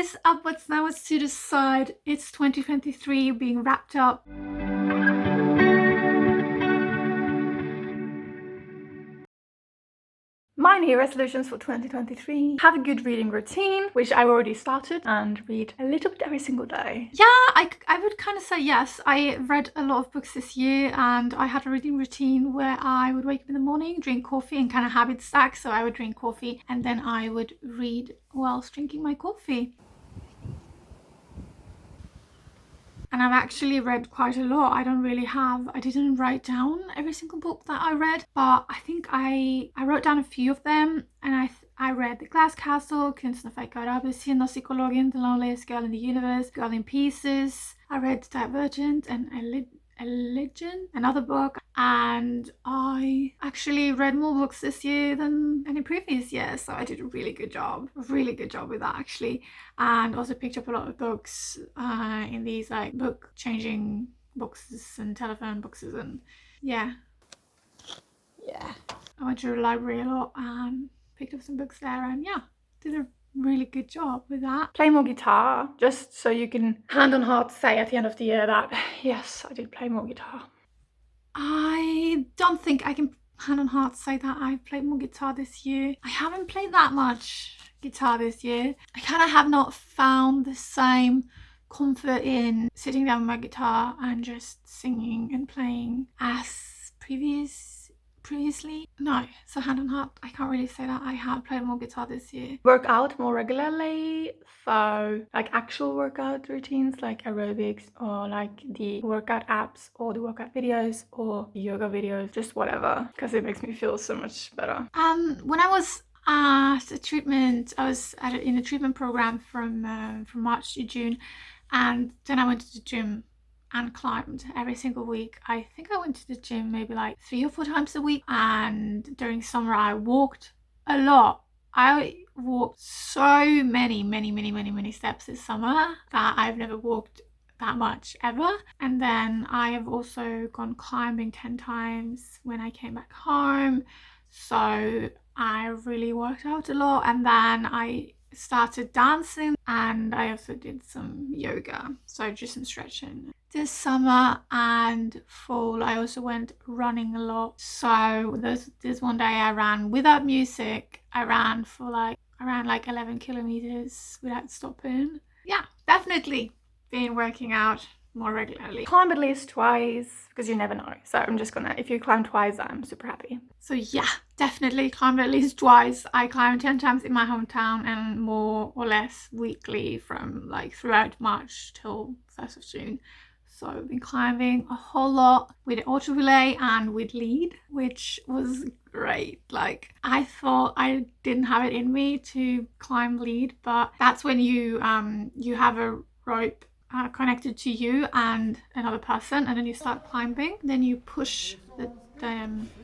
guys, upwards now it's to the side. It's 2023 being wrapped up. My new resolutions for 2023: have a good reading routine, which I've already started, and read a little bit every single day. Yeah, I would kind of say yes. I read a lot of books this year, and I had a reading routine where I would wake up in the morning, drink coffee, and kind of habit stack. So I would drink coffee and then I would read whilst drinking my coffee. And I've actually read quite a lot. I didn't write down every single book that I read, but I think I wrote down a few of them, and I read The Glass Castle, Kunsten att fejka arbetstider, Psykologen, The Loneliest Girl in the Universe, Girl in Pieces. I read Divergent and Legend, another book, and I actually read more books this year than any previous year, so I did a really good job with that actually, and also picked up a lot of books in these like book changing boxes and telephone boxes, and yeah, I went to the library a lot and picked up some books there, and yeah, did a really good job with that. Play more guitar, just so you can hand on heart say at the end of the year that yes, I did play more guitar. I don't think I can hand on heart say that I've played more guitar this year. I haven't played that much guitar this year. I kind of have not found the same comfort in sitting down with my guitar and just singing and playing as previously. No, so hand on heart, I can't really say that I have played more guitar this year. Work out more regularly, so like actual workout routines like aerobics, or like the workout apps, or the workout videos, or yoga videos, just whatever, because it makes me feel so much better. When I was at a treatment, I was in a treatment program from March to June, and then I went to the gym and climbed every single week. I think I went to the gym maybe like 3 or 4 times a week, and during summer I walked a lot. I walked so many steps this summer that I've never walked that much ever. And then I have also gone climbing 10 times when I came back home, so I really worked out a lot. And then I started dancing, and I also did some yoga, so just some stretching. This summer and fall I also went running a lot, so there's one day I ran without music. I ran for like around like 11 kilometers without stopping. Yeah, definitely been working out more regularly. Climb at least twice, because you never know, so I'm just gonna, if you climb twice, I'm super happy. So yeah, definitely climb at least twice. I climbed 10 times in my hometown and more or less weekly from like throughout March till 1st of June. So I've been climbing a whole lot with auto relay and with lead, which was great. Like, I thought I didn't have it in me to climb lead, but that's when you have a rope connected to you and another person, and then you start climbing. Then you push the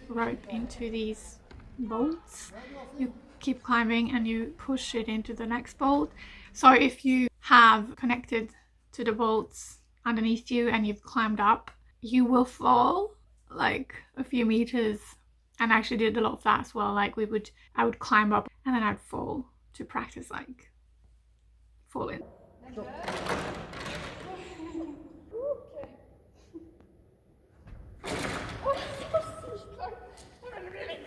rope into these bolts. You keep climbing and you push it into the next bolt. So if you have connected to the bolts underneath you and you've climbed up, you will fall like a few meters. And I actually did a lot of that as well. Like I would climb up and then I'd fall to practice like falling.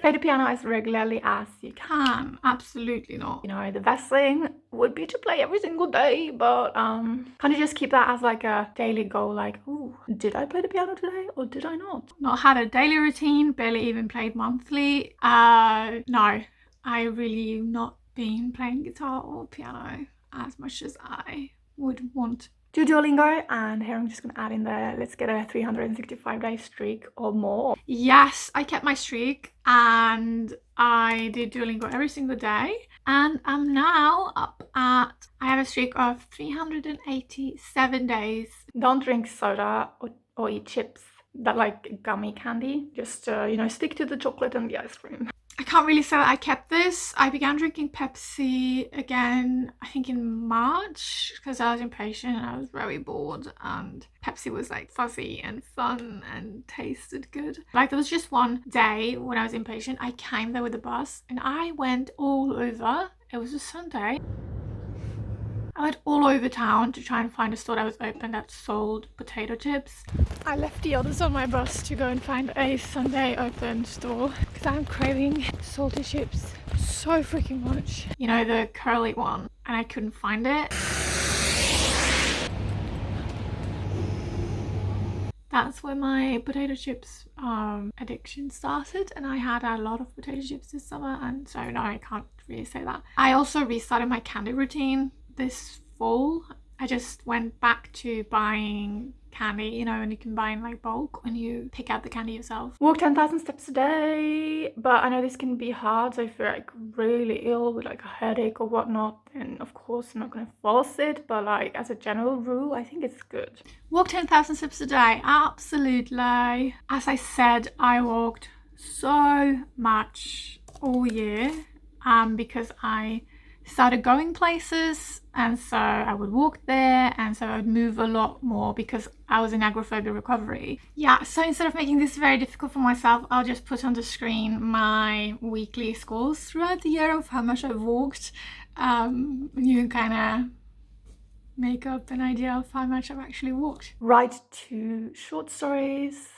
Play the piano as regularly as you can. Absolutely not. You know, the best thing would be to play every single day, but can't you just keep that as like a daily goal? Like, ooh, did I play the piano today or did I not? Not had a daily routine, barely even played monthly. No, I really not been playing guitar or piano as much as I would want. Do Duolingo, and here I'm just gonna add in there, let's get a 365-day streak or more. Yes, I kept my streak and I did Duolingo every single day, and I'm now up at, I have a streak of 387 days. Don't drink soda or eat chips that like gummy candy. Just you know, stick to the chocolate and the ice cream. I can't really say that I kept this. I began drinking Pepsi again, I think in March, because I was impatient and I was very bored, and Pepsi was like fuzzy and fun and tasted good. Like, there was just one day when I was impatient, I came there with the bus and I went all over. It was a Sunday. I went all over town to try and find a store that was open that sold potato chips. I left the others on my bus to go and find a Sunday open store because I'm craving salty chips so freaking much. You know, the curly one, and I couldn't find it. That's where my potato chips addiction started, and I had a lot of potato chips this summer, and so no, I can't really say that. I also restarted my candy routine this fall. I just went back to buying candy, you know, and you can buy in like bulk when you pick out the candy yourself. Walk 10,000 steps a day, but I know this can be hard, so if you're like really ill with like a headache or whatnot, then of course I'm not gonna force it, but like as a general rule, I think it's good. Walk 10,000 steps a day, absolutely. As I said, I walked so much all year because I started going places, and so I would walk there, and so I would move a lot more because I was in agoraphobia recovery. Yeah, so instead of making this very difficult for myself, I'll just put on the screen my weekly scores throughout the year of how much I've walked. You can kind of make up an idea of how much I've actually walked. Write 2 short stories.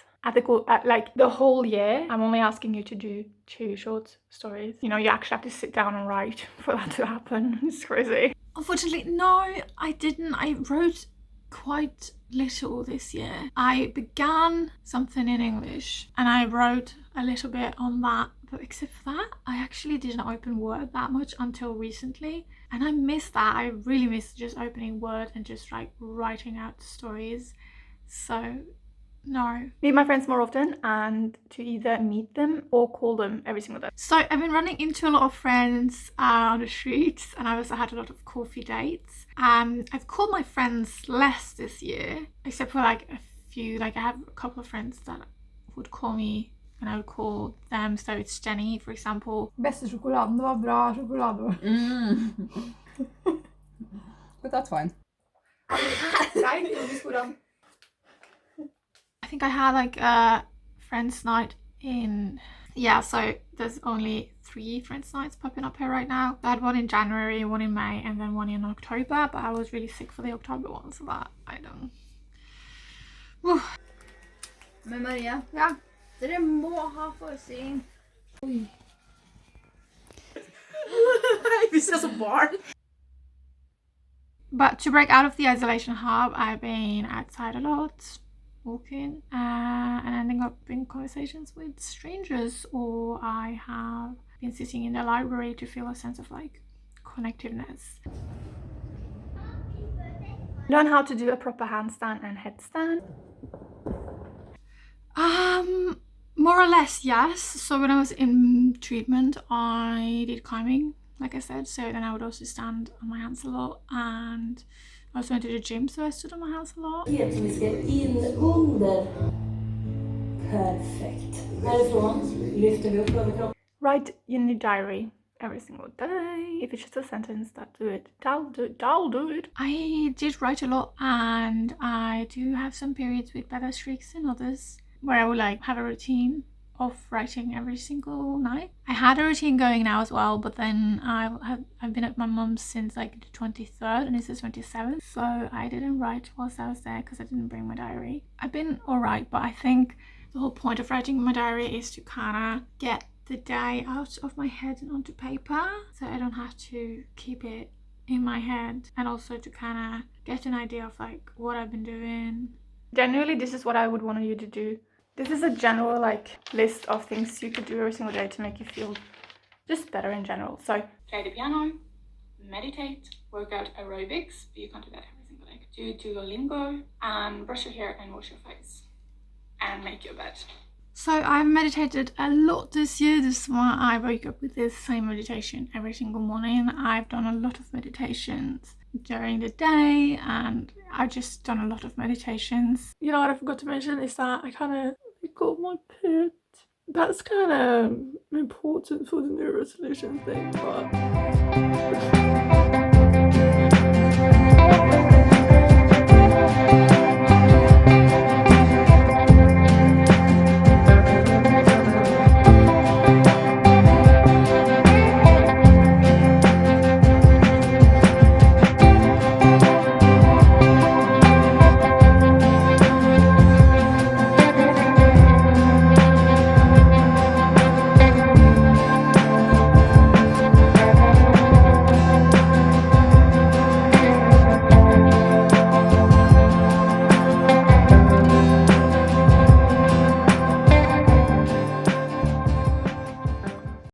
Like the whole year, I'm only asking you to do 2 short stories. You know, you actually have to sit down and write for that to happen. It's crazy. Unfortunately, no, I didn't. I wrote quite little this year. I began something in English and I wrote a little bit on that, but except for that, I actually didn't open Word that much until recently, and I miss that. I really miss just opening Word and just like writing out stories. So no. Meet my friends more often and to either meet them or call them every single day. So I've been running into a lot of friends on the streets, and I also had a lot of coffee dates. I've called my friends less this year, except for like a few. Like I have a couple of friends that would call me and I would call them. So it's Jenny, for example. Bästa chokladen, det var bra choklad. But that's fine. I think I had like a friends night in, yeah, so there's only 3 friends nights popping up here right now. I had one in January, one in May, and then one in October, but I was really sick for the October one, so that I don't. Men Maria, Ja. dere må ha forsing. Oi. Vi ser så barn. But to break out of the isolation hub, I've been outside a lot, walking, and ending up in conversations with strangers, or I have been sitting in the library to feel a sense of like connectiveness. Learn how to do a proper handstand and headstand. More or less, yes. So when I was in treatment, I did climbing, like I said. So then I would also stand on my hands a lot, and I also went to the gym, so I stood on my hands a lot. Vi ska in under. Perfekt. Härifrån lyfter vi upp överkroppen. Write in your diary every single day. If it's just a sentence, do it. I'll do it. I did write a lot, and I do have some periods with better streaks than others, where I would like have a routine of writing every single night. I had a routine going now as well, but then I've been at my mum's since like the 23rd, and this is 27th, so I didn't write whilst I was there because I didn't bring my diary. I've been alright, but I think the whole point of writing my diary is to kind of get the day out of my head and onto paper, so I don't have to keep it in my head, and also to kind of get an idea of like what I've been doing. Generally, this is what I would want you to do. This is a general like list of things you could do every single day to make you feel just better in general. So play the piano, meditate, work out aerobics, but you can't do that every single day. Do Duolingo, and brush your hair and wash your face and make your bed. So I've meditated a lot this year. This summer I woke up with this same meditation every single morning. I've done a lot of meditations during the day, and I've just done a lot of meditations. You know what I forgot to mention is that I got my pit. That's kind of important for the New Resolution thing, but